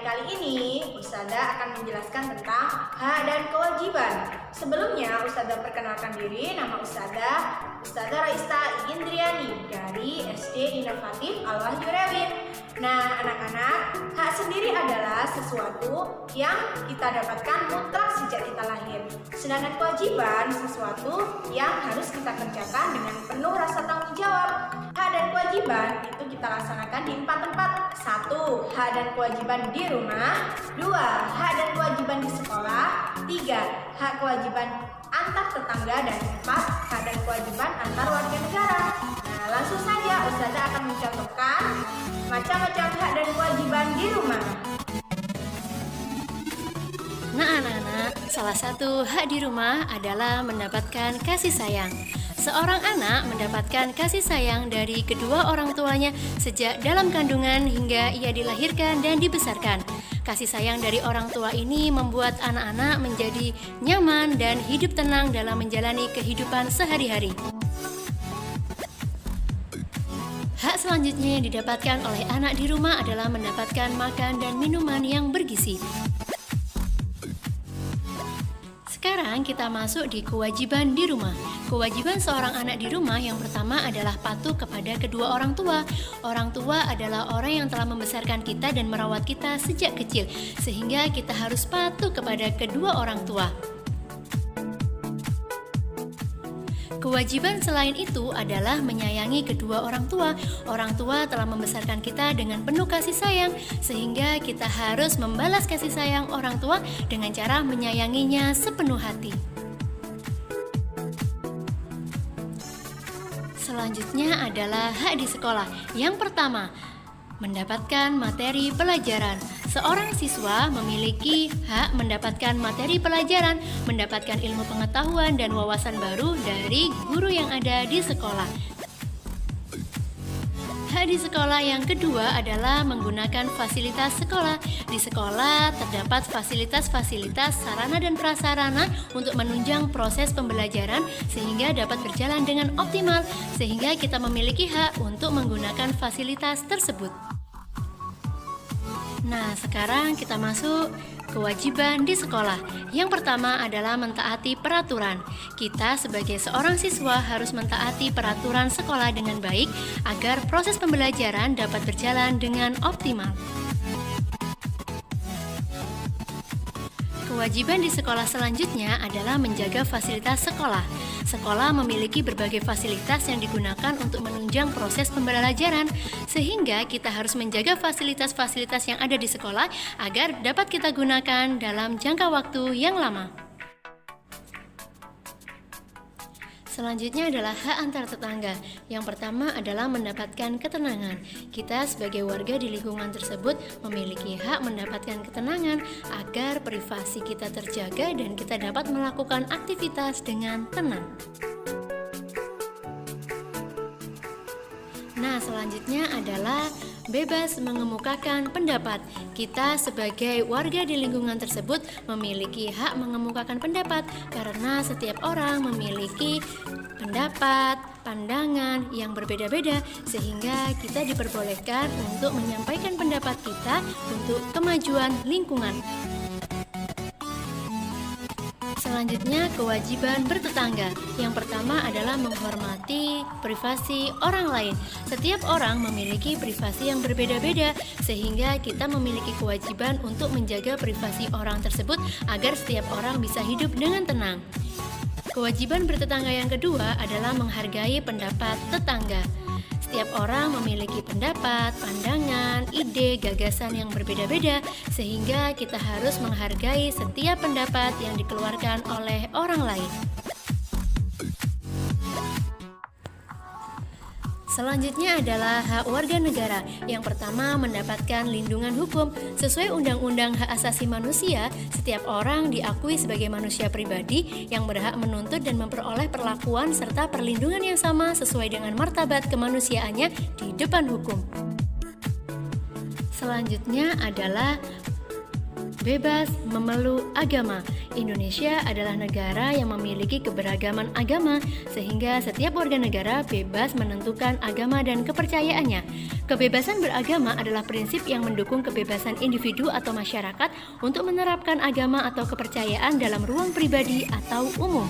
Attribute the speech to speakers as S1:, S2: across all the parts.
S1: kali ini, Ustazah akan menjelaskan tentang hak dan kewajiban. Sebelumnya, Ustazah perkenalkan diri, nama Ustazah Raista Indriani dari SD Inovatif Al-Wahyu Rewin. Nah, anak-anak, hak sendiri adalah sesuatu yang kita dapatkan mutlak sejak kita lahir. Sedangkan kewajiban sesuatu yang harus kita kerjakan dengan penuh rasa tanggung jawab. Hak dan kewajiban itu kita laksanakan di 4 tempat. 1. Hak dan kewajiban di rumah. 2. Hak dan kewajiban di sekolah. 3. Hak kewajiban antar tetangga. Dan 4. Hak dan kewajiban antar warga negara. Nah, langsung saja Ustazah akan mencontohkan macam-macam hak dan kewajiban di rumah.
S2: Nah anak-anak, salah satu hak di rumah adalah mendapatkan kasih sayang. Seorang anak mendapatkan kasih sayang dari kedua orang tuanya sejak dalam kandungan hingga ia dilahirkan dan dibesarkan. Kasih sayang dari orang tua ini membuat anak-anak menjadi nyaman dan hidup tenang dalam menjalani kehidupan sehari-hari. Hak selanjutnya yang didapatkan oleh anak di rumah adalah mendapatkan makan dan minuman yang bergizi. Sekarang kita masuk di kewajiban di rumah. Kewajiban seorang anak di rumah yang pertama adalah patuh kepada kedua orang tua. Orang tua adalah orang yang telah membesarkan kita dan merawat kita sejak kecil, sehingga kita harus patuh kepada kedua orang tua. Kewajiban selain itu adalah menyayangi kedua orang tua. Orang tua telah membesarkan kita dengan penuh kasih sayang, sehingga kita harus membalas kasih sayang orang tua dengan cara menyayanginya sepenuh hati. Selanjutnya adalah hak di sekolah. Yang pertama, mendapatkan materi pelajaran. Seorang siswa memiliki hak mendapatkan materi pelajaran, mendapatkan ilmu pengetahuan dan wawasan baru dari guru yang ada di sekolah. Hak di sekolah yang kedua adalah menggunakan fasilitas sekolah. Di sekolah terdapat fasilitas-fasilitas sarana dan prasarana untuk menunjang proses pembelajaran sehingga dapat berjalan dengan optimal, sehingga kita memiliki hak untuk menggunakan fasilitas tersebut. Nah, sekarang kita masuk kewajiban di sekolah. Yang pertama adalah mentaati peraturan. Kita sebagai seorang siswa harus mentaati peraturan sekolah dengan baik agar proses pembelajaran dapat berjalan dengan optimal. Kewajiban di sekolah selanjutnya adalah menjaga fasilitas sekolah. Sekolah memiliki berbagai fasilitas yang digunakan untuk menunjang proses pembelajaran, sehingga kita harus menjaga fasilitas-fasilitas yang ada di sekolah agar dapat kita gunakan dalam jangka waktu yang lama. Selanjutnya adalah hak antar tetangga. Yang pertama adalah mendapatkan ketenangan. Kita sebagai warga di lingkungan tersebut memiliki hak mendapatkan ketenangan agar privasi kita terjaga dan kita dapat melakukan aktivitas dengan tenang. Nah, selanjutnya adalah bebas mengemukakan pendapat. Kita sebagai warga di lingkungan tersebut memiliki hak mengemukakan pendapat karena setiap orang memiliki pendapat, pandangan yang berbeda-beda, sehingga kita diperbolehkan untuk menyampaikan pendapat kita untuk kemajuan lingkungan. Selanjutnya, kewajiban bertetangga. Yang pertama adalah menghormati privasi orang lain. Setiap orang memiliki privasi yang berbeda-beda, sehingga kita memiliki kewajiban untuk menjaga privasi orang tersebut agar setiap orang bisa hidup dengan tenang. Kewajiban bertetangga yang kedua adalah menghargai pendapat tetangga. Setiap orang memiliki pendapat, pandangan, ide, gagasan yang berbeda-beda, sehingga kita harus menghargai setiap pendapat yang dikeluarkan oleh orang lain. Selanjutnya adalah hak warga negara. Yang pertama, mendapatkan lindungan hukum. Sesuai Undang-Undang Hak Asasi Manusia, setiap orang diakui sebagai manusia pribadi yang berhak menuntut dan memperoleh perlakuan serta perlindungan yang sama sesuai dengan martabat kemanusiaannya di depan hukum. Selanjutnya adalah bebas memeluk agama. Indonesia adalah negara yang memiliki keberagaman agama, sehingga setiap warga negara bebas menentukan agama dan kepercayaannya. Kebebasan beragama adalah prinsip yang mendukung kebebasan individu atau masyarakat untuk menerapkan agama atau kepercayaan dalam ruang pribadi atau umum.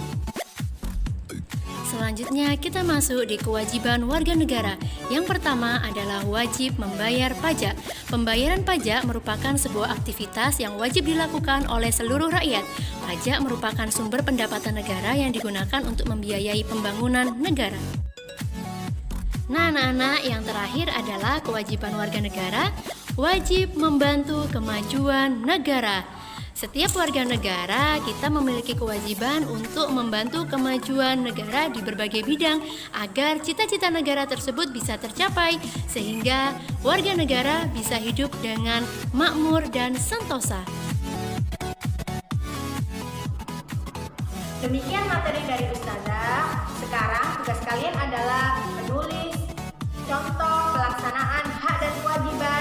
S2: Selanjutnya kita masuk di kewajiban warga negara. Yang pertama adalah wajib membayar pajak. Pembayaran pajak merupakan sebuah aktivitas yang wajib dilakukan oleh seluruh rakyat. Pajak merupakan sumber pendapatan negara yang digunakan untuk membiayai pembangunan negara. Nah, anak-anak, yang terakhir adalah kewajiban warga negara, wajib membantu kemajuan negara. Setiap warga negara kita memiliki kewajiban untuk membantu kemajuan negara di berbagai bidang agar cita-cita negara tersebut bisa tercapai sehingga warga negara bisa hidup dengan makmur dan sentosa.
S1: Demikian materi dari Ustazah. Sekarang tugas kalian adalah menulis contoh pelaksanaan hak dan kewajiban